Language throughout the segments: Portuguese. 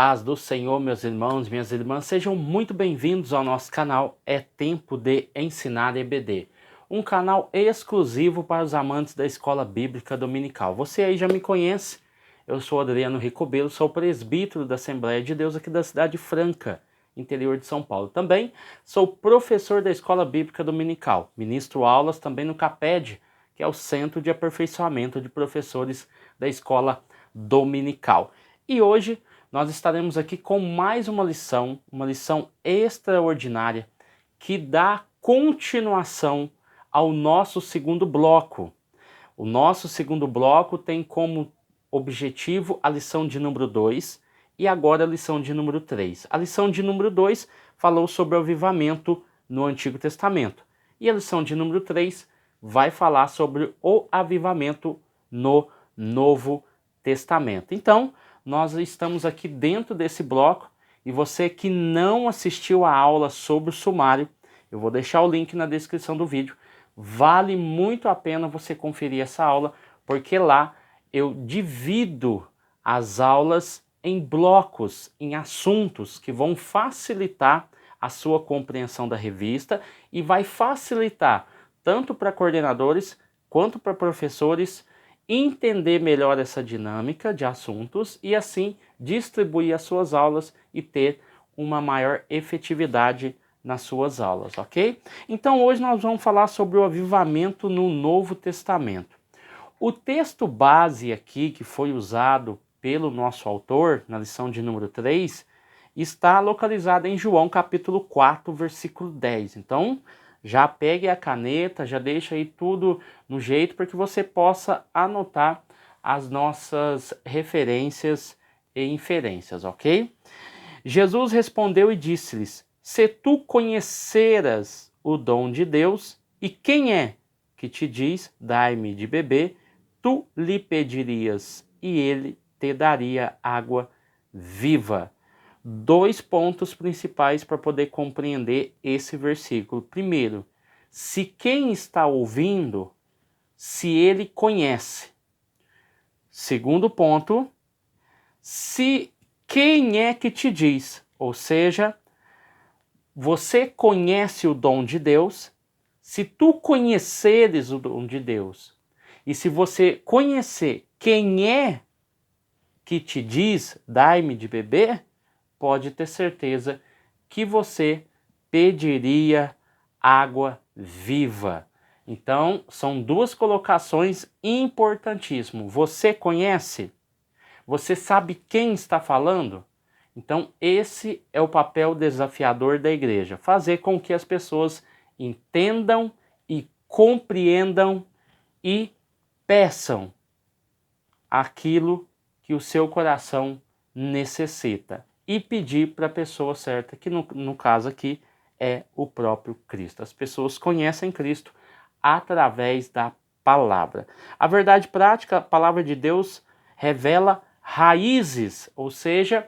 paz do Senhor, meus irmãos, minhas irmãs, sejam muito bem-vindos ao nosso canal É Tempo de Ensinar EBD, um canal exclusivo para os amantes da Escola Bíblica Dominical. Você aí já me conhece, eu sou Adriano Ricobelo, sou presbítero da Assembleia de Deus aqui da Cidade Franca, interior de São Paulo. Também sou professor da Escola Bíblica Dominical, ministro aulas também no CAPED, que é o Centro de Aperfeiçoamento de Professores da Escola Dominical. E hoje nós estaremos aqui com mais uma lição extraordinária que dá continuação ao nosso segundo bloco. O nosso segundo bloco tem como objetivo a lição de número 2 e agora a lição de número 3. A lição de número 2 falou sobre o avivamento no Antigo Testamento e a lição de número 3 vai falar sobre o avivamento no Novo Testamento. Então, nós estamos aqui dentro desse bloco e você que não assistiu a aula sobre o sumário, eu vou deixar o link na descrição do vídeo. Vale muito a pena você conferir essa aula, porque lá eu divido as aulas em blocos, em assuntos que vão facilitar a sua compreensão da revista e vai facilitar tanto para coordenadores quanto para professores entender melhor essa dinâmica de assuntos e assim distribuir as suas aulas e ter uma maior efetividade nas suas aulas, ok? Então hoje nós vamos falar sobre o avivamento no Novo Testamento. O texto base aqui que foi usado pelo nosso autor na lição de número 3 está localizado em João capítulo 4, versículo 10. Então, já pegue a caneta, já deixa aí tudo no jeito para que você possa anotar as nossas referências e inferências, ok? Jesus respondeu e disse-lhes: se tu conheceras o dom de Deus, e quem é que te diz, dai-me de beber, tu lhe pedirias e ele te daria água viva. Dois pontos principais para poder compreender esse versículo. Primeiro, se quem está ouvindo, se ele conhece. Segundo ponto, se quem é que te diz, ou seja, você conhece o dom de Deus, se tu conheceres o dom de Deus, e se você conhecer quem é que te diz, dai-me de beber, pode ter certeza que você pediria água viva. Então, são duas colocações importantíssimas. Você conhece? Você sabe quem está falando? Então, esse é o papel desafiador da igreja. Fazer com que as pessoas entendam e compreendam e peçam aquilo que o seu coração necessita. E pedir para a pessoa certa, que no caso aqui é o próprio Cristo. As pessoas conhecem Cristo através da palavra. A verdade prática, a palavra de Deus revela raízes, ou seja,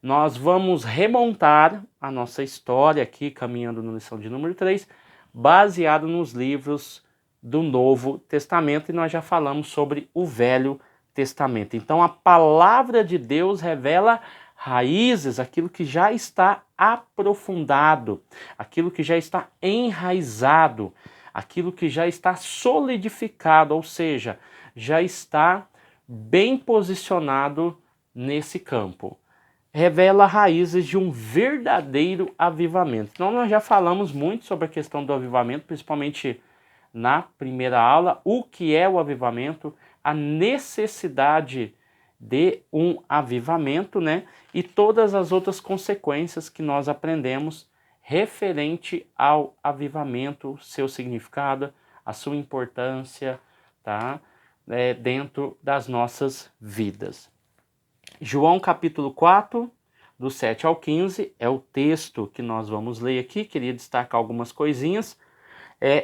nós vamos remontar a nossa história aqui, caminhando na lição de número 3, baseado nos livros do Novo Testamento, e nós já falamos sobre o Velho Testamento. Então a palavra de Deus revela raízes, aquilo que já está aprofundado, aquilo que já está enraizado, aquilo que já está solidificado, ou seja, já está bem posicionado nesse campo. Revela raízes de um verdadeiro avivamento. Então nós já falamos muito sobre a questão do avivamento, principalmente na primeira aula, o que é o avivamento, a necessidade de um avivamento, né? E todas as outras consequências que nós aprendemos referente ao avivamento, seu significado, a sua importância, tá? Dentro das nossas vidas. João capítulo 4, do 7 ao 15, é o texto que nós vamos ler aqui. Queria destacar algumas coisinhas.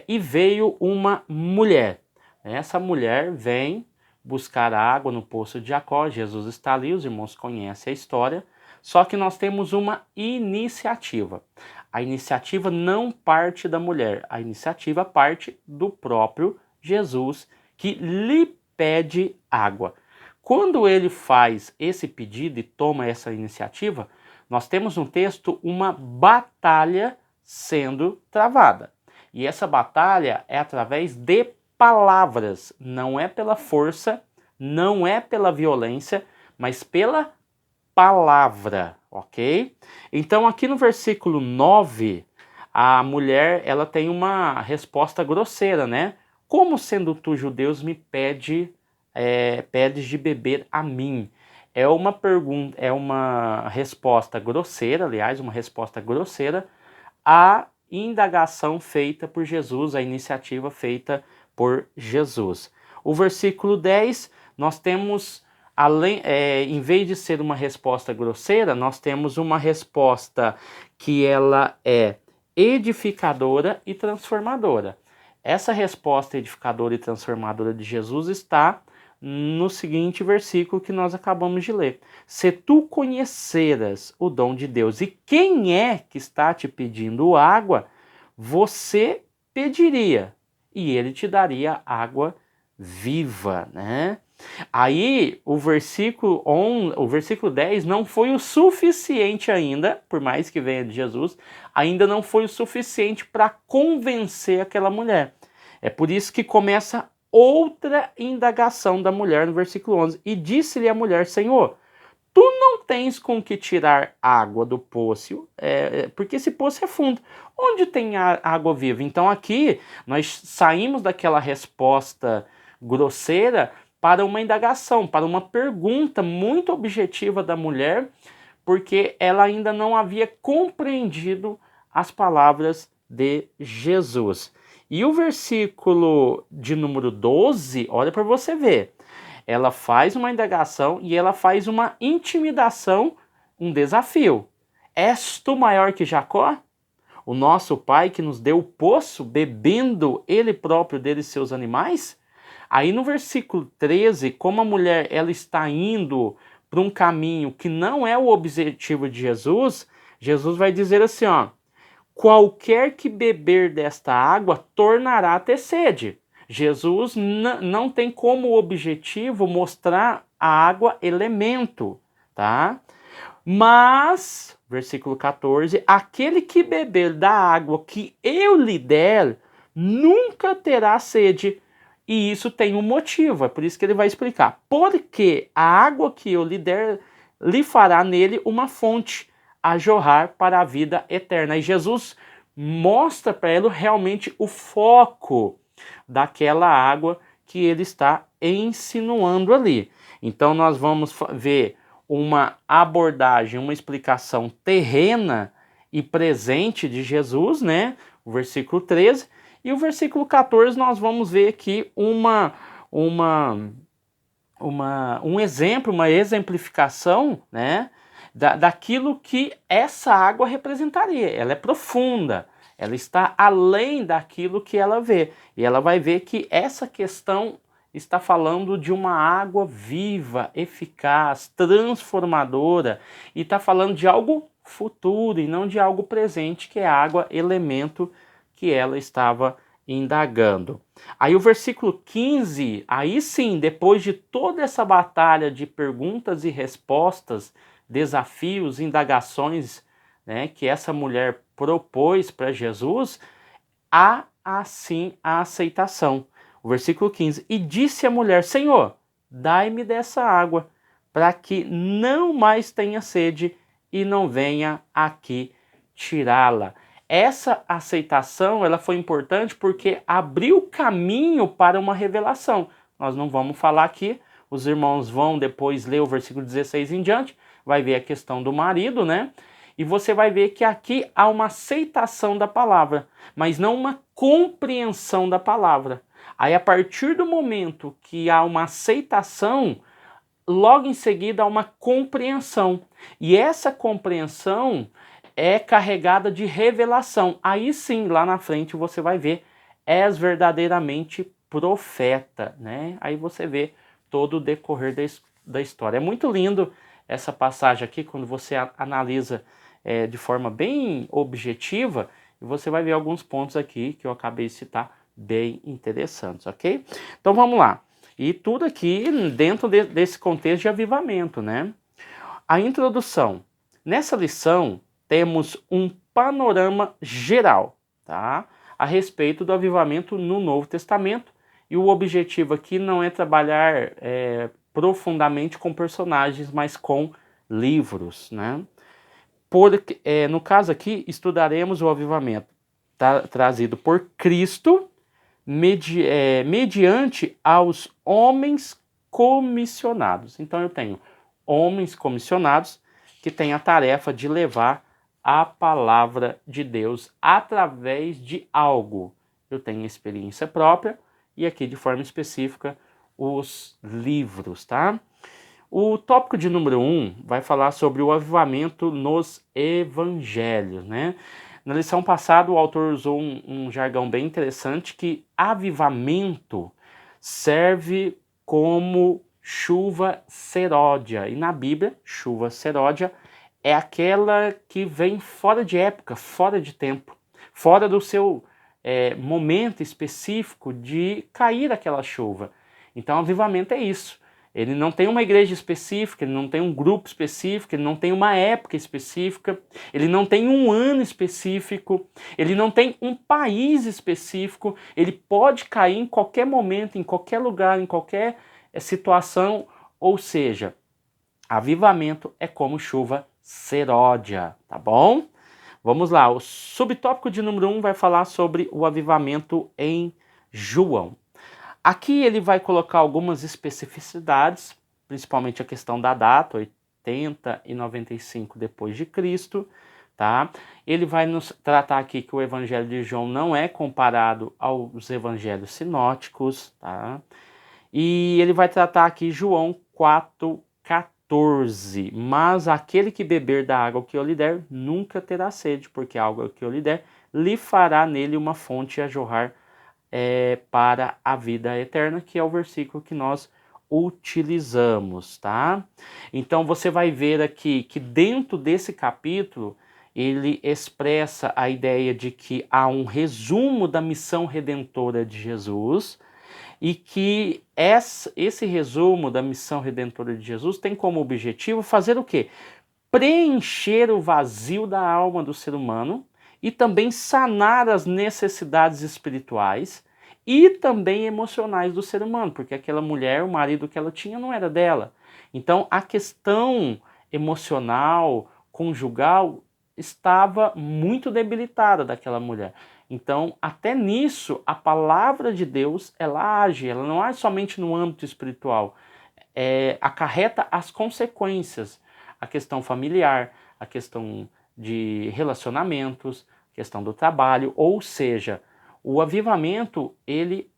E veio uma mulher. Essa mulher vem buscar água no poço de Jacó. Jesus está ali, os irmãos conhecem a história. Só que nós temos uma iniciativa. A iniciativa não parte da mulher, a iniciativa parte do próprio Jesus, que lhe pede água. Quando ele faz esse pedido e toma essa iniciativa, nós temos no texto uma batalha sendo travada. E essa batalha é através de palavras, não é pela força, não é pela violência, mas pela palavra, ok? Então aqui no versículo 9, a mulher ela tem uma resposta grosseira, né? Como sendo tu judeus me pedes de beber a mim? É uma pergunta, é uma resposta grosseira, aliás, uma resposta grosseira à indagação feita por Jesus, a iniciativa feita por Jesus. O versículo 10, nós temos, em vez de ser uma resposta grosseira, nós temos uma resposta que ela é edificadora e transformadora. Essa resposta edificadora e transformadora de Jesus está no seguinte versículo que nós acabamos de ler. Se tu conheceras o dom de Deus e quem é que está te pedindo água, você pediria e ele te daria água viva, né? Aí o versículo 10 não foi o suficiente ainda, por mais que venha de Jesus, ainda não foi o suficiente para convencer aquela mulher. É por isso que começa outra indagação da mulher no versículo 11. E disse-lhe a mulher, Senhor, tu não tens com que tirar água do poço, porque esse poço é fundo. Onde tem água viva? Então aqui nós saímos daquela resposta grosseira para uma indagação, para uma pergunta muito objetiva da mulher, porque ela ainda não havia compreendido as palavras de Jesus. E o versículo de número 12, olha para você ver, ela faz uma indagação e ela faz uma intimidação, um desafio. És tu maior que Jacó? O nosso pai que nos deu o poço, bebendo ele próprio dele e seus animais? Aí no versículo 13, como a mulher ela está indo para um caminho que não é o objetivo de Jesus, Jesus vai dizer assim, ó, qualquer que beber desta água tornará a ter sede. Jesus não tem como objetivo mostrar a água elemento, tá? Mas, versículo 14, aquele que beber da água que eu lhe der, nunca terá sede. E isso tem um motivo, é por isso que ele vai explicar. Porque a água que eu lhe der, lhe fará nele uma fonte a jorrar para a vida eterna. E Jesus mostra para ele realmente o foco daquela água que ele está insinuando ali. Então nós vamos ver uma abordagem, uma explicação terrena e presente de Jesus, né? O versículo 13. E o versículo 14 nós vamos ver aqui um exemplo, uma exemplificação, né? Daquilo que essa água representaria. Ela é profunda, ela está além daquilo que ela vê. E ela vai ver que essa questão está falando de uma água viva, eficaz, transformadora, e está falando de algo futuro e não de algo presente, que é a água, elemento que ela estava indagando. Aí o versículo 15, aí sim, depois de toda essa batalha de perguntas e respostas, desafios, indagações, né, que essa mulher propôs para Jesus, há assim a aceitação. O versículo 15, e disse a mulher, Senhor, dai-me dessa água, para que não mais tenha sede e não venha aqui tirá-la. Essa aceitação ela foi importante porque abriu caminho para uma revelação. Nós não vamos falar aqui, os irmãos vão depois ler o versículo 16 em diante, vai ver a questão do marido, né? E você vai ver que aqui há uma aceitação da palavra, mas não uma compreensão da palavra. Aí a partir do momento que há uma aceitação, logo em seguida há uma compreensão. E essa compreensão é carregada de revelação. Aí sim, lá na frente você vai ver, és verdadeiramente profeta, né? Aí você vê todo o decorrer da história. É muito lindo essa passagem aqui, quando você analisa de forma bem objetiva, e você vai ver alguns pontos aqui que eu acabei de citar bem interessantes, ok? Então vamos lá. E tudo aqui dentro desse contexto de avivamento, né? A introdução. Nessa lição, temos um panorama geral, tá? A respeito do avivamento no Novo Testamento. E o objetivo aqui não é trabalhar profundamente com personagens, mas com livros, né? No caso aqui, estudaremos o avivamento trazido por Cristo mediante aos homens comissionados. Então eu tenho homens comissionados que têm a tarefa de levar a palavra de Deus através de algo. Eu tenho experiência própria e aqui de forma específica os livros, tá? O tópico de número 1 vai falar sobre o avivamento nos evangelhos, né? Na lição passada, o autor usou um jargão bem interessante que avivamento serve como chuva seródia. E na Bíblia, chuva seródia é aquela que vem fora de época, fora de tempo, fora do seu momento específico de cair aquela chuva. Então, avivamento é isso. Ele não tem uma igreja específica, ele não tem um grupo específico, ele não tem uma época específica, ele não tem um ano específico, ele não tem um país específico, ele pode cair em qualquer momento, em qualquer lugar, em qualquer situação, ou seja, avivamento é como chuva seródia, tá bom? Vamos lá, o subtópico de número 1 vai falar sobre o avivamento em João. Aqui ele vai colocar algumas especificidades, principalmente a questão da data, 80 e 95 depois de Cristo, tá? Ele vai nos tratar aqui que o Evangelho de João não é comparado aos evangelhos sinóticos, tá? E ele vai tratar aqui João 4,14. Mas aquele que beber da água que eu lhe der nunca terá sede, porque a água que eu lhe der lhe fará nele uma fonte a jorrar para a vida eterna, que é o versículo que nós utilizamos, tá? Então você vai ver aqui que dentro desse capítulo ele expressa a ideia de que há um resumo da missão redentora de Jesus e que esse resumo da missão redentora de Jesus tem como objetivo fazer o quê? Preencher o vazio da alma do ser humano e também sanar as necessidades espirituais e também emocionais do ser humano, porque aquela mulher, o marido que ela tinha não era dela. Então a questão emocional, conjugal, estava muito debilitada daquela mulher. Então, até nisso, a palavra de Deus, ela age, ela não age somente no âmbito espiritual, acarreta as consequências, a questão familiar, a questão de relacionamentos, questão do trabalho, ou seja, o avivamento ele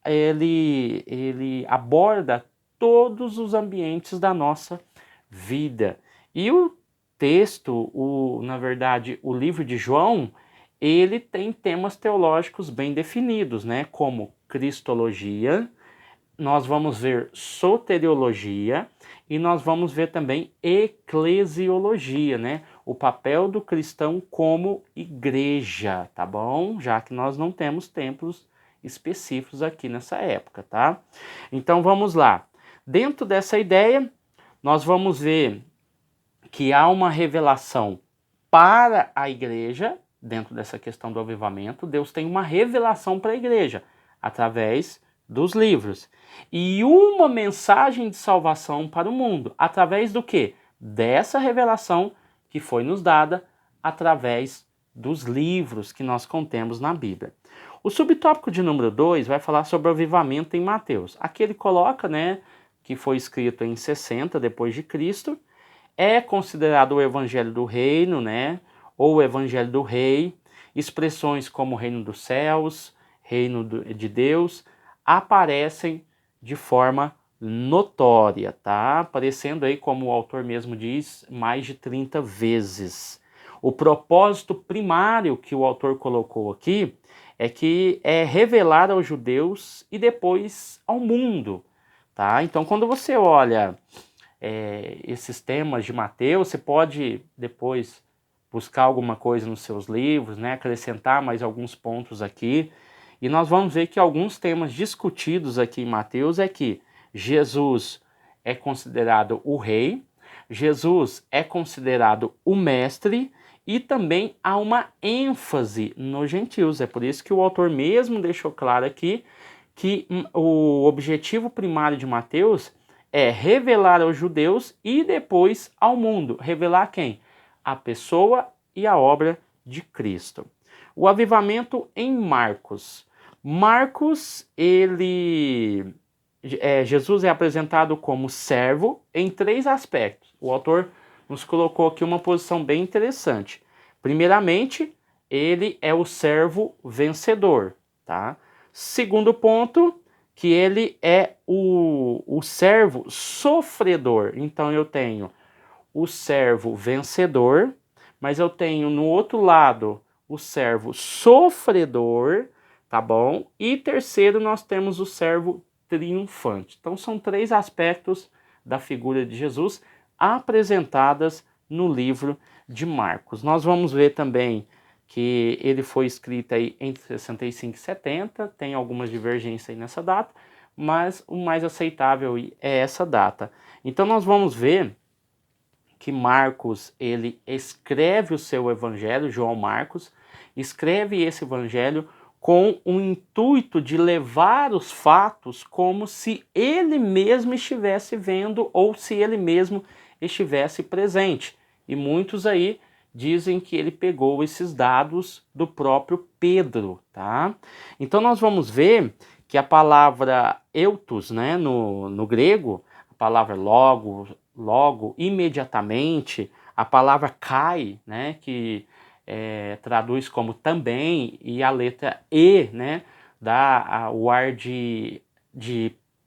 aborda todos os ambientes da nossa vida. E o texto, na verdade, o livro de João, ele tem temas teológicos bem definidos, né? Como cristologia, nós vamos ver soteriologia e nós vamos ver também eclesiologia, né? O papel do cristão como igreja, tá bom? Já que nós não temos templos específicos aqui nessa época, tá? Então vamos lá. Dentro dessa ideia, nós vamos ver que há uma revelação para a igreja, dentro dessa questão do avivamento. Deus tem uma revelação para a igreja, através dos livros. E uma mensagem de salvação para o mundo, através do quê? Dessa revelação que foi nos dada através dos livros que nós contemos na Bíblia. O subtópico de número 2 vai falar sobre o avivamento em Mateus. Aqui ele coloca, né, que foi escrito em 60 depois de Cristo, é considerado o evangelho do reino, né, ou o evangelho do rei. Expressões como reino dos céus, reino de Deus, aparecem de forma notória, tá? Aparecendo aí, como o autor mesmo diz, mais de 30 vezes. O propósito primário que o autor colocou aqui é revelar aos judeus e depois ao mundo, tá? Então, quando você olha esses temas de Mateus, você pode depois buscar alguma coisa nos seus livros, né? Acrescentar mais alguns pontos aqui. E nós vamos ver que alguns temas discutidos aqui em Mateus é que Jesus é considerado o rei, Jesus é considerado o mestre, e também há uma ênfase nos gentios. É por isso que o autor mesmo deixou claro aqui que o objetivo primário de Mateus é revelar aos judeus e depois ao mundo. Revelar quem? A pessoa e a obra de Cristo. O avivamento em Marcos. Marcos, Jesus é apresentado como servo em 3 aspectos. O autor nos colocou aqui uma posição bem interessante. Primeiramente, ele é o servo vencedor, tá? Segundo ponto, que ele é o servo sofredor. Então eu tenho o servo vencedor, mas eu tenho no outro lado o servo sofredor, tá bom? E terceiro, nós temos o servo triunfante. Então são 3 aspectos da figura de Jesus apresentadas no livro de Marcos. Nós vamos ver também que ele foi escrito aí entre 65 e 70, tem algumas divergências aí nessa data, mas o mais aceitável é essa data. Então nós vamos ver que Marcos, ele escreve o seu evangelho, João Marcos, escreve esse evangelho com o intuito de levar os fatos como se ele mesmo estivesse vendo ou se ele mesmo estivesse presente. E muitos aí dizem que ele pegou esses dados do próprio Pedro, tá? Então nós vamos ver que a palavra eutos, né, no grego, a palavra logo, imediatamente, a palavra kai, né, que traduz como também, e a letra E, né, dá o ar de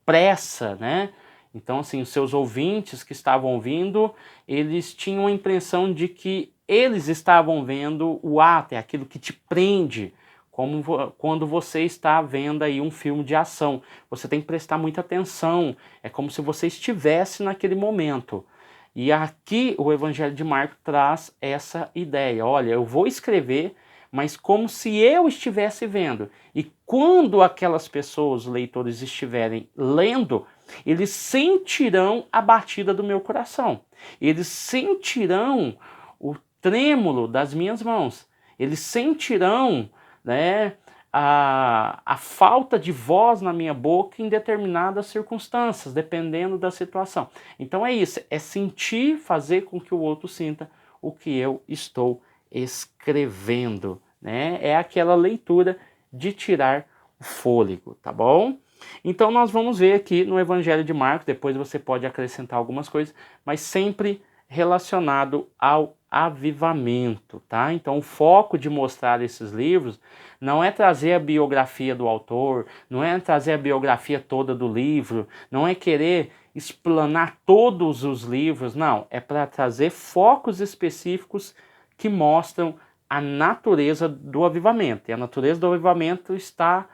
pressa, né? Então, assim, os seus ouvintes que estavam ouvindo, eles tinham a impressão de que eles estavam vendo o ato, é aquilo que te prende, como quando você está vendo aí um filme de ação. Você tem que prestar muita atenção, é como se você estivesse naquele momento. E aqui o Evangelho de Marcos traz essa ideia. Olha, eu vou escrever, mas como se eu estivesse vendo. E quando aquelas pessoas, os leitores, estiverem lendo, eles sentirão a batida do meu coração. Eles sentirão o trêmulo das minhas mãos. Eles sentirão, né, a falta de voz na minha boca em determinadas circunstâncias, dependendo da situação. Então é isso, é sentir, fazer com que o outro sinta o que eu estou escrevendo, né? É aquela leitura de tirar o fôlego, tá bom? Então nós vamos ver aqui no Evangelho de Marcos, depois você pode acrescentar algumas coisas, mas sempre relacionado ao avivamento, tá? Então o foco de mostrar esses livros não é trazer a biografia do autor, não é trazer a biografia toda do livro, não é querer explanar todos os livros, não, é para trazer focos específicos que mostram a natureza do avivamento. E a natureza do avivamento está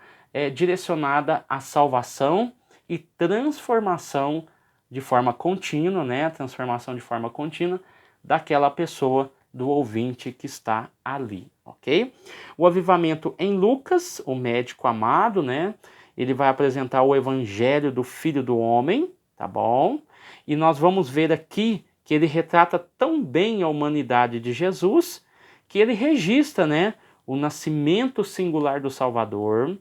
direcionada à salvação e transformação de forma contínua, né? A transformação de forma contínua daquela pessoa, do ouvinte que está ali, ok? O avivamento em Lucas, o médico amado, né? Ele vai apresentar o evangelho do Filho do Homem, tá bom? E nós vamos ver aqui que ele retrata tão bem a humanidade de Jesus que ele registra, né, o nascimento singular do Salvador,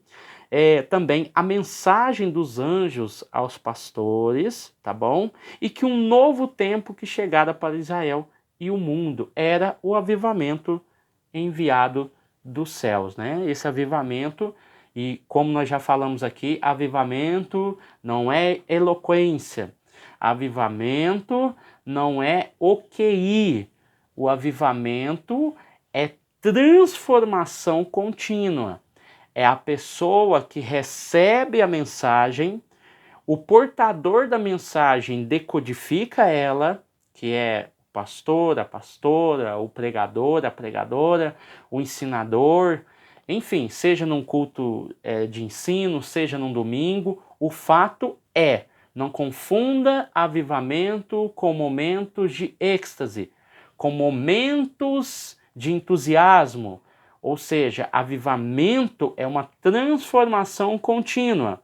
também a mensagem dos anjos aos pastores, tá bom? E que um novo tempo que chegara para Israel e o mundo era o avivamento enviado dos céus, né? Esse avivamento, e como nós já falamos aqui, avivamento não é eloquência, avivamento não é o QI, o avivamento é transformação contínua. É a pessoa que recebe a mensagem, o portador da mensagem decodifica ela, que é o pastor, a pastora, o pregador, a pregadora, o ensinador, enfim, seja num culto de ensino, seja num domingo, o fato é, não confunda avivamento com momentos de êxtase, com momentos de entusiasmo, ou seja, avivamento é uma transformação contínua.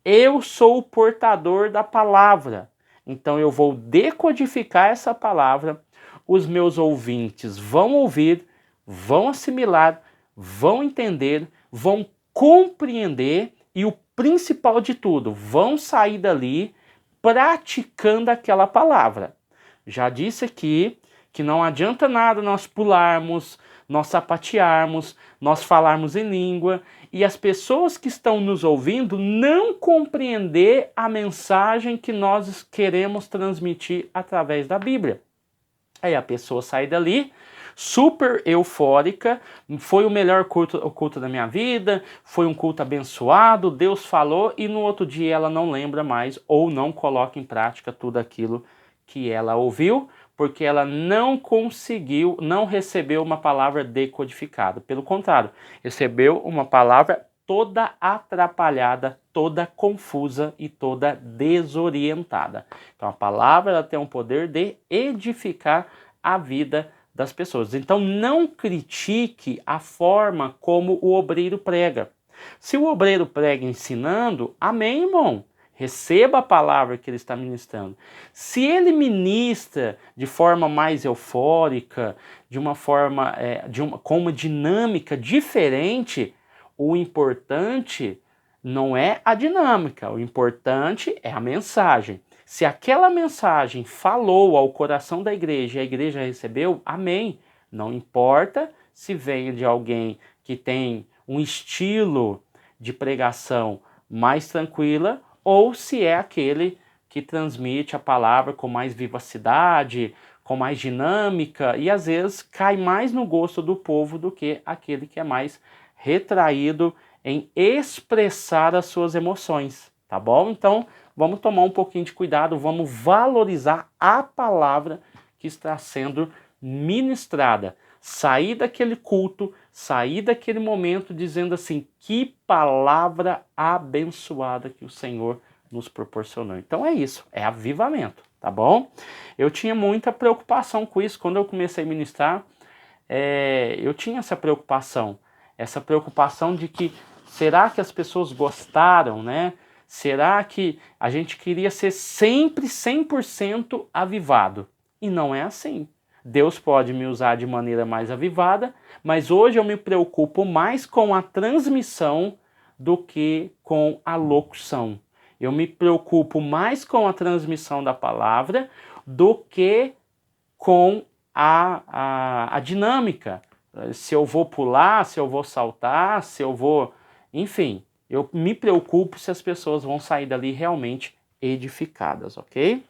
Eu sou o portador da palavra. Então eu vou decodificar essa palavra, os meus ouvintes vão ouvir, vão assimilar, vão entender, vão compreender e o principal de tudo, vão sair dali praticando aquela palavra. Já disse aqui que não adianta nada nós pularmos, nós sapatearmos, nós falarmos em língua e as pessoas que estão nos ouvindo não compreender a mensagem que nós queremos transmitir através da Bíblia. Aí a pessoa sai dali super eufórica, foi o melhor culto da minha vida, foi um culto abençoado, Deus falou, e no outro dia ela não lembra mais ou não coloca em prática tudo aquilo que ela ouviu, porque ela não conseguiu, não recebeu uma palavra decodificada. Pelo contrário, recebeu uma palavra toda atrapalhada, toda confusa e toda desorientada. Então a palavra ela tem o poder de edificar a vida das pessoas. Então não critique a forma como o obreiro prega. Se o obreiro prega ensinando, amém, irmão. Receba a palavra que ele está ministrando. Se ele ministra de forma mais eufórica, de uma forma, com uma dinâmica diferente, o importante não é a dinâmica, o importante é a mensagem. Se aquela mensagem falou ao coração da igreja e a igreja recebeu, amém. Não importa se vem de alguém que tem um estilo de pregação mais tranquila ou se é aquele que transmite a palavra com mais vivacidade, com mais dinâmica e às vezes cai mais no gosto do povo do que aquele que é mais retraído em expressar as suas emoções, tá bom? Então, vamos tomar um pouquinho de cuidado, vamos valorizar a palavra que está sendo ministrada. Sair daquele culto, sair daquele momento dizendo assim, que palavra abençoada que o Senhor nos proporcionou. Então é isso, é avivamento, tá bom? Eu tinha muita preocupação com isso, quando eu comecei a ministrar, eu tinha essa preocupação de que, será que as pessoas gostaram, né? Será que a gente queria ser sempre 100% avivado? E não é assim. Deus pode me usar de maneira mais avivada, mas hoje eu me preocupo mais com a transmissão do que com a locução. Eu me preocupo mais com a transmissão da palavra do que com a dinâmica. Se eu vou pular, se eu vou saltar, se eu vou... Enfim, eu me preocupo se as pessoas vão sair dali realmente edificadas, ok?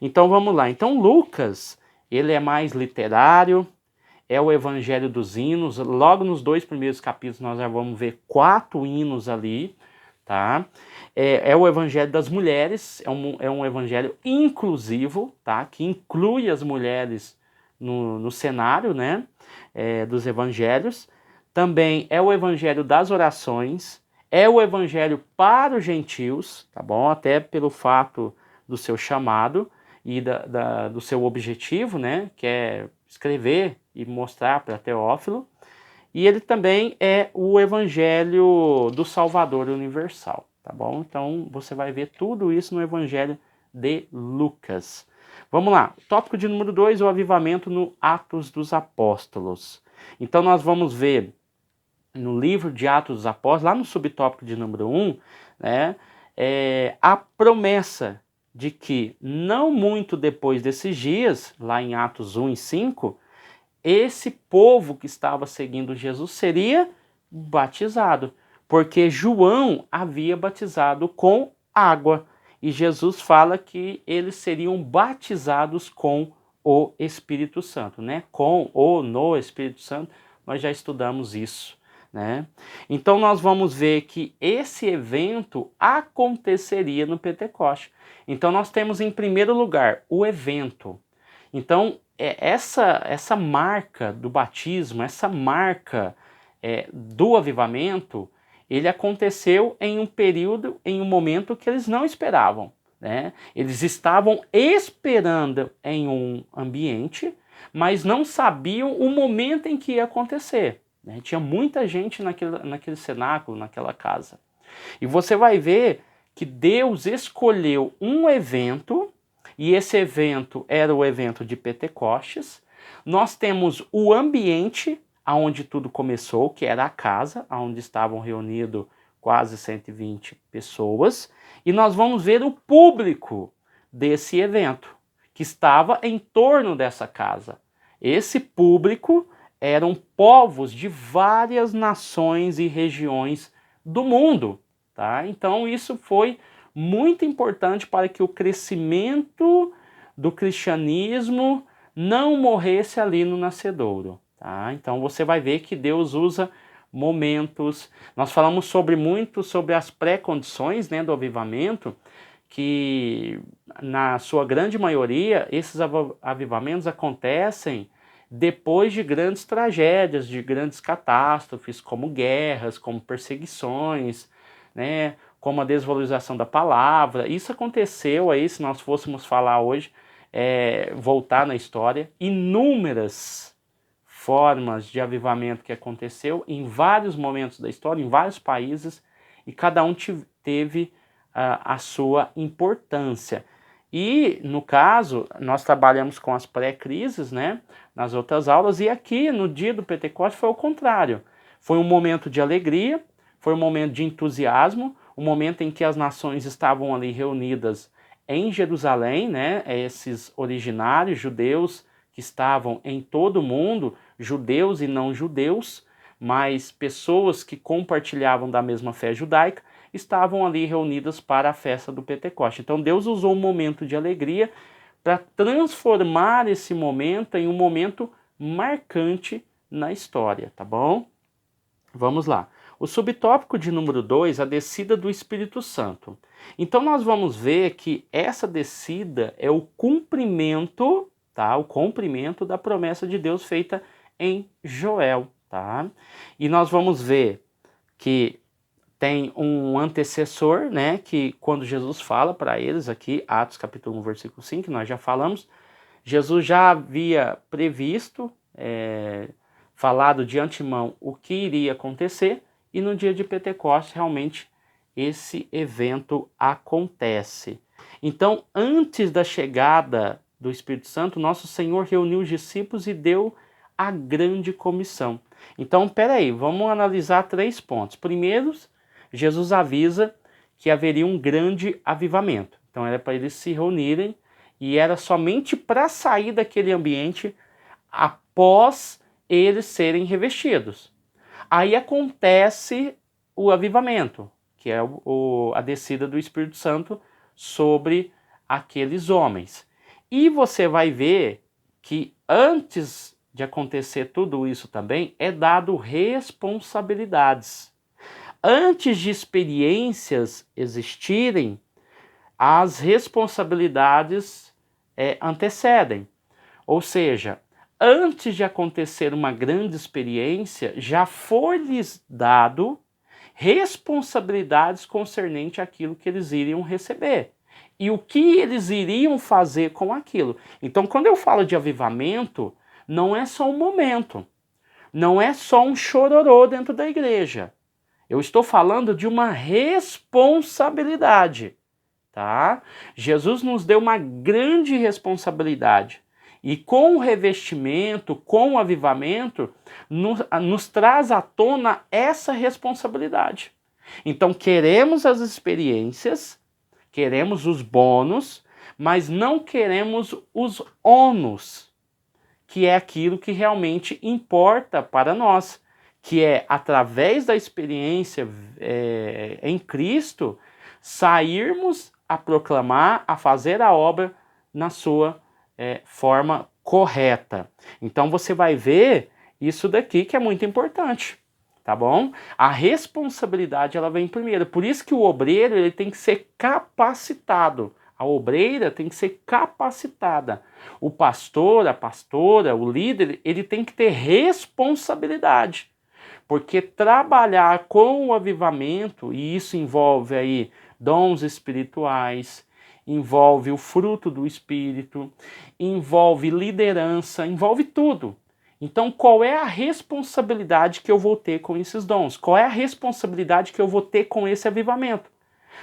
Então vamos lá. Então Lucas, ele é mais literário, é o evangelho dos hinos. Logo nos 2 primeiros capítulos nós já vamos ver 4 hinos ali, tá? É o evangelho das mulheres, é um evangelho inclusivo, tá? Que inclui as mulheres no cenário, né? Dos evangelhos. Também é o evangelho das orações, é o evangelho para os gentios, tá bom? Até pelo fato do seu chamado e do seu objetivo, né? Que é escrever e mostrar para Teófilo. E ele também é o evangelho do Salvador universal, tá bom? Então você vai ver tudo isso no evangelho de Lucas. Vamos lá, tópico de número 2, o avivamento no Atos dos Apóstolos. Então nós vamos ver no livro de Atos dos Apóstolos, lá no subtópico de número 1, né, a promessa de que não muito depois desses dias, lá em Atos 1 e 5, esse povo que estava seguindo Jesus seria batizado, porque João havia batizado com água, e Jesus fala que eles seriam batizados com o Espírito Santo, né? Com ou no Espírito Santo, nós já estudamos isso, né? Então nós vamos ver que esse evento aconteceria no Pentecoste. Então nós temos em primeiro lugar o evento. Então essa marca do batismo, essa marca do avivamento, ele aconteceu em um período, em um momento que eles não esperavam, né? Eles estavam esperando em um ambiente, mas não sabiam o momento em que ia acontecer, né? Tinha muita gente naquele cenáculo, naquela casa. E você vai ver que Deus escolheu um evento, e esse evento era o evento de Pentecostes. Nós temos o ambiente aonde tudo começou, que era a casa, onde estavam reunidos quase 120 pessoas, e nós vamos ver o público desse evento, que estava em torno dessa casa. Esse público eram povos de várias nações e regiões do mundo, tá? Então isso foi muito importante para que o crescimento do cristianismo não morresse ali no nascedouro, tá? Então você vai ver que Deus usa momentos. Nós falamos muito sobre as pré-condições, né, do avivamento, que na sua grande maioria esses avivamentos acontecem depois de grandes tragédias, de grandes catástrofes, como guerras, como perseguições, né, como a desvalorização da palavra. Isso aconteceu aí, se nós fôssemos falar hoje, voltar na história, inúmeras formas de avivamento que aconteceu em vários momentos da história, em vários países, e cada um teve a sua importância. E, no caso, nós trabalhamos com as pré-crises, né, nas outras aulas, e aqui, no dia do Pentecostes, foi o contrário. Foi um momento de alegria, foi um momento de entusiasmo, um momento em que as nações estavam ali reunidas em Jerusalém, né, esses originários judeus que estavam em todo o mundo, judeus e não judeus, mas pessoas que compartilhavam da mesma fé judaica, estavam ali reunidas para a festa do Pentecostes. Então Deus usou um momento de alegria para transformar esse momento em um momento marcante na história, tá bom? Vamos lá. O subtópico de número 2, a descida do Espírito Santo. Então nós vamos ver que essa descida é o cumprimento, tá? O cumprimento da promessa de Deus feita em Joel, tá? E nós vamos ver que tem um antecessor, né, que quando Jesus fala para eles aqui, Atos capítulo 1, versículo 5, que nós já falamos, Jesus já havia previsto, falado de antemão o que iria acontecer, e no dia de Pentecostes realmente esse evento acontece. Então, antes da chegada do Espírito Santo, nosso Senhor reuniu os discípulos e deu a grande comissão. Então, peraí, vamos analisar 3 pontos. Primeiro, Jesus avisa que haveria um grande avivamento. Então era para eles se reunirem e era somente para sair daquele ambiente após eles serem revestidos. Aí acontece o avivamento, que é a descida do Espírito Santo sobre aqueles homens. E você vai ver que antes de acontecer tudo isso também, é dado responsabilidades. Antes de experiências existirem, as responsabilidades antecedem. Ou seja, antes de acontecer uma grande experiência, já foi-lhes dado responsabilidades concernente àquilo que eles iriam receber. E o que eles iriam fazer com aquilo. Então, quando eu falo de avivamento, não é só um momento. Não é só um chororô dentro da igreja. Eu estou falando de uma responsabilidade, tá? Jesus nos deu uma grande responsabilidade. E com o revestimento, com o avivamento, nos traz à tona essa responsabilidade. Então queremos as experiências, queremos os bônus, mas não queremos os ônus, que é aquilo que realmente importa para nós, que é, através da experiência em Cristo, sairmos a proclamar, a fazer a obra na sua forma correta. Então você vai ver isso daqui que é muito importante, tá bom? A responsabilidade ela vem primeiro, por isso que o obreiro ele tem que ser capacitado. A obreira tem que ser capacitada. O pastor, a pastora, o líder, ele tem que ter responsabilidade. Porque trabalhar com o avivamento, e isso envolve aí dons espirituais, envolve o fruto do Espírito, envolve liderança, envolve tudo. Então, qual é a responsabilidade que eu vou ter com esses dons? Qual é a responsabilidade que eu vou ter com esse avivamento?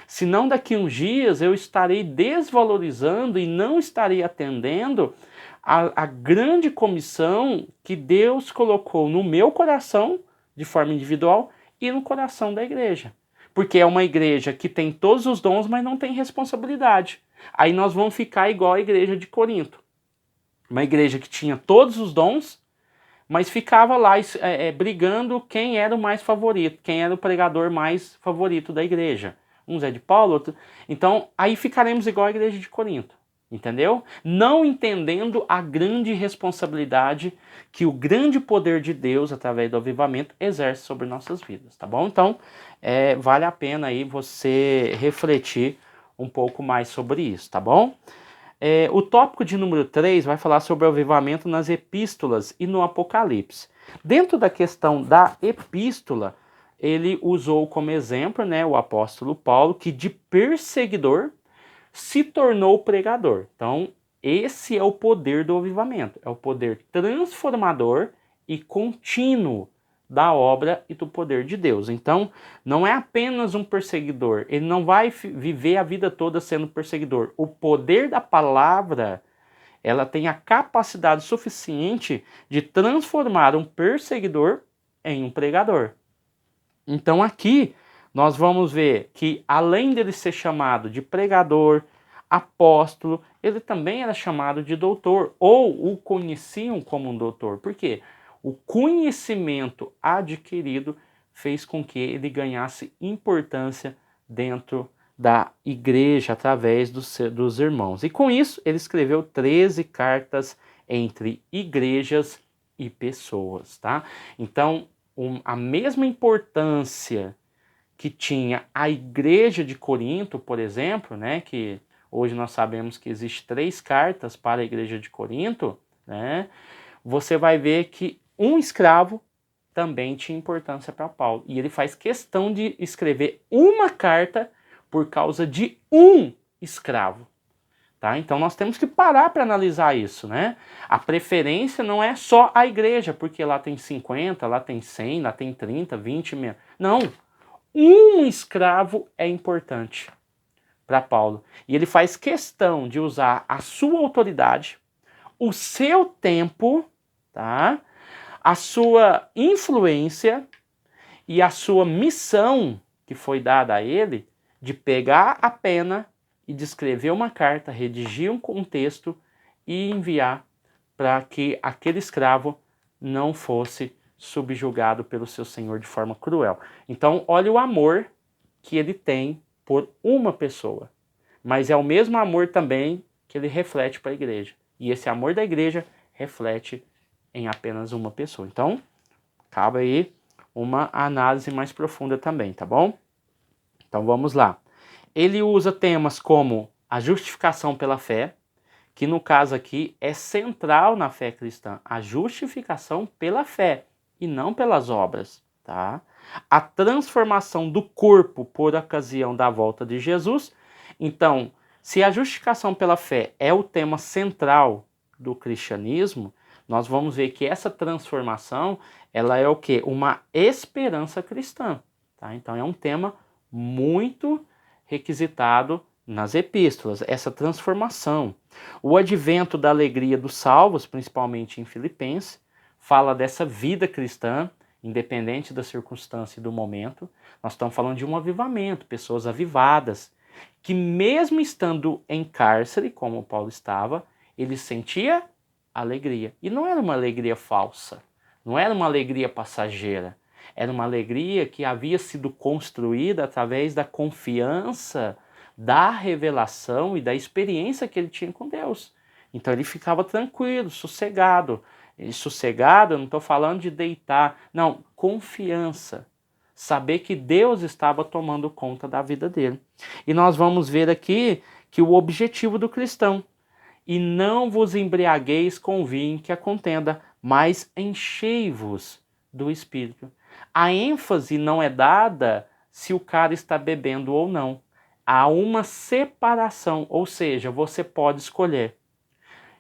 Senão daqui uns dias eu estarei desvalorizando e não estarei atendendo a grande comissão que Deus colocou no meu coração, de forma individual, e no coração da igreja. Porque é uma igreja que tem todos os dons, mas não tem responsabilidade. Aí nós vamos ficar igual a igreja de Corinto. Uma igreja que tinha todos os dons, mas ficava lá brigando quem era o mais favorito, quem era o pregador mais favorito da igreja. Uns é de Paulo, outro... Então, aí ficaremos igual a igreja de Corinto, entendeu? Não entendendo a grande responsabilidade que o grande poder de Deus, através do avivamento, exerce sobre nossas vidas, tá bom? Então, vale a pena aí você refletir um pouco mais sobre isso, tá bom? O tópico de número 3 vai falar sobre o avivamento nas epístolas e no Apocalipse. Dentro da questão da epístola, ele usou como exemplo, né, o apóstolo Paulo, que de perseguidor se tornou pregador. Então, esse é o poder do avivamento, é o poder transformador e contínuo da obra e do poder de Deus. Então, não é apenas um perseguidor, ele não vai viver a vida toda sendo perseguidor. O poder da palavra, ela tem a capacidade suficiente de transformar um perseguidor em um pregador. Então, aqui nós vamos ver que, além dele ser chamado de pregador, apóstolo, ele também era chamado de doutor, ou o conheciam como um doutor. Por quê? O conhecimento adquirido fez com que ele ganhasse importância dentro da igreja, através dos irmãos. E com isso, ele escreveu 13 cartas entre igrejas e pessoas, tá? Então, a mesma importância que tinha a igreja de Corinto, por exemplo, né, que hoje nós sabemos que existe 3 cartas para a igreja de Corinto, né, você vai ver que um escravo também tinha importância para Paulo. E ele faz questão de escrever uma carta por causa de um escravo. Tá? Então nós temos que parar para analisar isso, né? A preferência não é só a igreja, porque lá tem 50, lá tem 100, lá tem 30, 20 mil. Não, um escravo é importante para Paulo. E ele faz questão de usar a sua autoridade, o seu tempo, tá? A sua influência e a sua missão que foi dada a ele de pegar a pena e de escrever uma carta, redigir um texto e enviar para que aquele escravo não fosse subjugado pelo seu senhor de forma cruel. Então, olha o amor que ele tem por uma pessoa. Mas é o mesmo amor também que ele reflete para a igreja. E esse amor da igreja reflete em apenas uma pessoa. Então, cabe aí uma análise mais profunda também, tá bom? Então, vamos lá. Ele usa temas como a justificação pela fé, que no caso aqui é central na fé cristã, a justificação pela fé e não pelas obras, tá? A transformação do corpo por ocasião da volta de Jesus. Então, se a justificação pela fé é o tema central do cristianismo, nós vamos ver que essa transformação, ela é o quê? Uma esperança cristã, tá? Então é um tema muito requisitado nas epístolas, essa transformação. O advento da alegria dos salvos, principalmente em Filipenses, fala dessa vida cristã, independente da circunstância e do momento. Nós estamos falando de um avivamento, pessoas avivadas, que mesmo estando em cárcere, como Paulo estava, ele sentia alegria. E não era uma alegria falsa, não era uma alegria passageira, era uma alegria que havia sido construída através da confiança, da revelação e da experiência que ele tinha com Deus. Então ele ficava tranquilo, sossegado. E sossegado, eu não estou falando de deitar, não, confiança. Saber que Deus estava tomando conta da vida dele. E nós vamos ver aqui que o objetivo do cristão, e não vos embriagueis com vinho que a contenda, mas enchei-vos do Espírito. A ênfase não é dada se o cara está bebendo ou não. Há uma separação, ou seja, você pode escolher.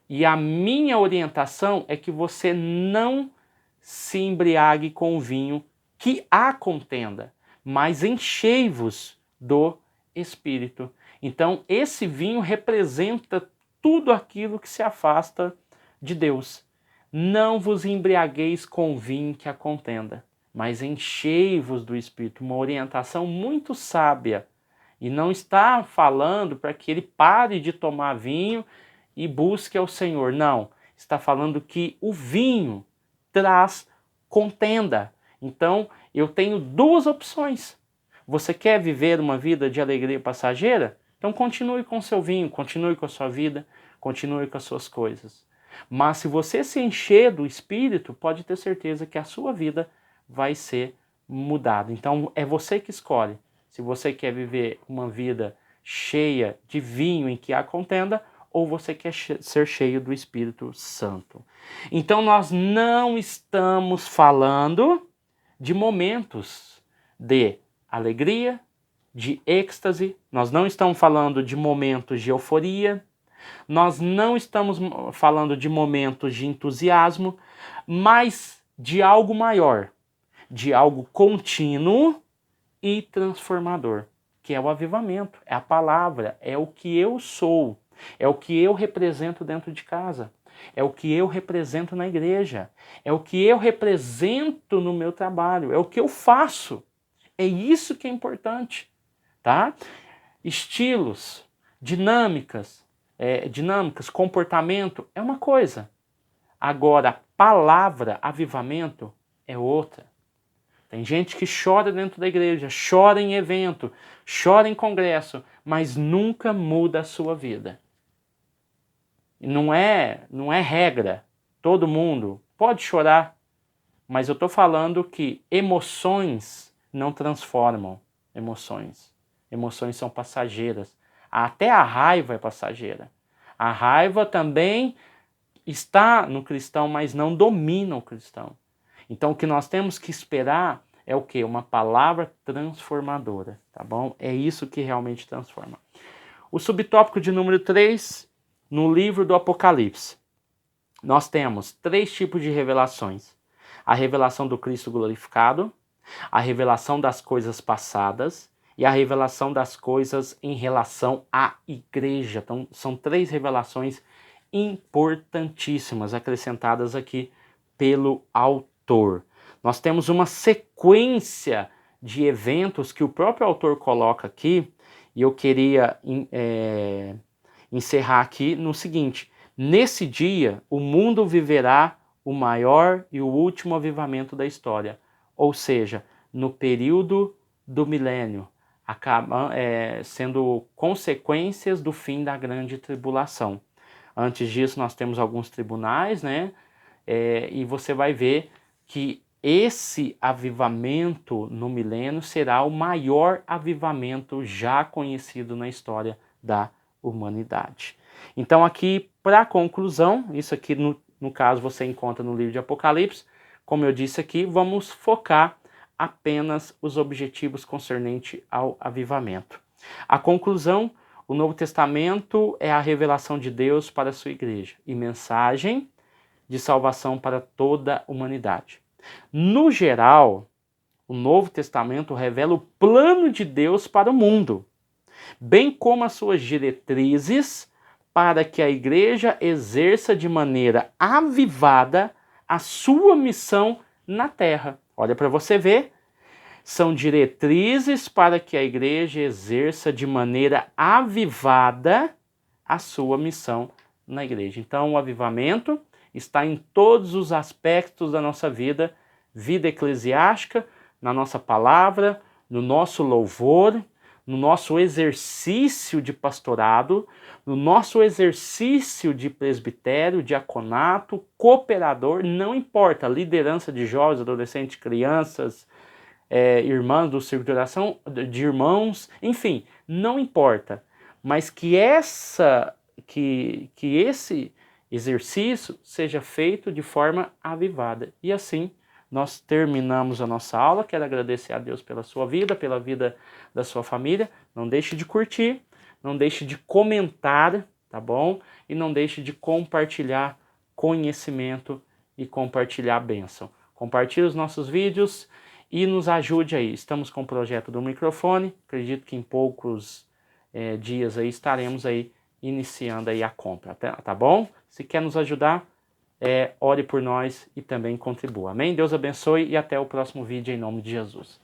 E a minha orientação é que você não se embriague com o vinho que há contenda, mas enchei-vos do espírito. Então, esse vinho representa tudo aquilo que se afasta de Deus. Não vos embriagueis com vinho que a contenda, mas enchei-vos do Espírito. Uma orientação muito sábia. E não está falando para que ele pare de tomar vinho e busque ao Senhor. Não. Está falando que o vinho traz contenda. Então, eu tenho duas opções. Você quer viver uma vida de alegria passageira? Então continue com o seu vinho, continue com a sua vida, continue com as suas coisas. Mas se você se encher do Espírito, pode ter certeza que a sua vida vai ser mudada. Então é você que escolhe. Se você quer viver uma vida cheia de vinho em que há contenda, ou você quer ser cheio do Espírito Santo. Então nós não estamos falando de momentos de alegria, de êxtase, nós não estamos falando de momentos de euforia, nós não estamos falando de momentos de entusiasmo, mas de algo maior, de algo contínuo e transformador, que é o avivamento, é a palavra, é o que eu sou, é o que eu represento dentro de casa, é o que eu represento na igreja, é o que eu represento no meu trabalho, é o que eu faço. É isso que é importante, tá? Estilos, dinâmicas, comportamento é uma coisa. Agora, a palavra avivamento é outra. Tem gente que chora dentro da igreja, chora em evento, chora em congresso, mas nunca muda a sua vida. Não é regra. Todo mundo pode chorar, mas eu estou falando que emoções não transformam emoções. Emoções são passageiras. Até a raiva é passageira. A raiva também está no cristão, mas não domina o cristão. Então o que nós temos que esperar é o quê? Uma palavra transformadora, tá bom? É isso que realmente transforma. O subtópico de número 3, no livro do Apocalipse, nós temos 3 tipos de revelações. A revelação do Cristo glorificado, a revelação das coisas passadas e a revelação das coisas em relação à igreja. Então, são 3 revelações importantíssimas acrescentadas aqui pelo autor. Nós temos uma sequência de eventos que o próprio autor coloca aqui, e eu queria encerrar aqui no seguinte: nesse dia, o mundo viverá o maior e o último avivamento da história, ou seja, no período do milênio, sendo consequências do fim da grande tribulação. Antes disso, nós temos alguns tribunais, né? E você vai ver que esse avivamento no milênio será o maior avivamento já conhecido na história da humanidade. Então aqui, para conclusão, isso aqui no caso você encontra no livro de Apocalipse, como eu disse aqui, vamos focar apenas os objetivos concernentes ao avivamento. A conclusão: o Novo Testamento é a revelação de Deus para a sua igreja e mensagem de salvação para toda a humanidade. No geral, o Novo Testamento revela o plano de Deus para o mundo, bem como as suas diretrizes para que a igreja exerça de maneira avivada a sua missão na terra. Olha para você ver, são diretrizes para que a igreja exerça de maneira avivada a sua missão na igreja. Então, o avivamento está em todos os aspectos da nossa vida eclesiástica, na nossa palavra, no nosso louvor, no nosso exercício de pastorado, no nosso exercício de presbitério, diaconato, cooperador, não importa, liderança de jovens, adolescentes, crianças, irmãs do círculo de oração, de irmãos, enfim, não importa, mas que esse exercício seja feito de forma avivada. E assim nós terminamos a nossa aula. Quero agradecer a Deus pela sua vida, pela vida da sua família. Não deixe de curtir, não deixe de comentar, tá bom? E não deixe de compartilhar conhecimento e compartilhar a bênção. Compartilhe os nossos vídeos e nos ajude aí. Estamos com o projeto do microfone, acredito que em poucos dias aí estaremos aí iniciando aí a compra, tá bom? Se quer nos ajudar, ore por nós e também contribua. Amém? Deus abençoe e até o próximo vídeo em nome de Jesus.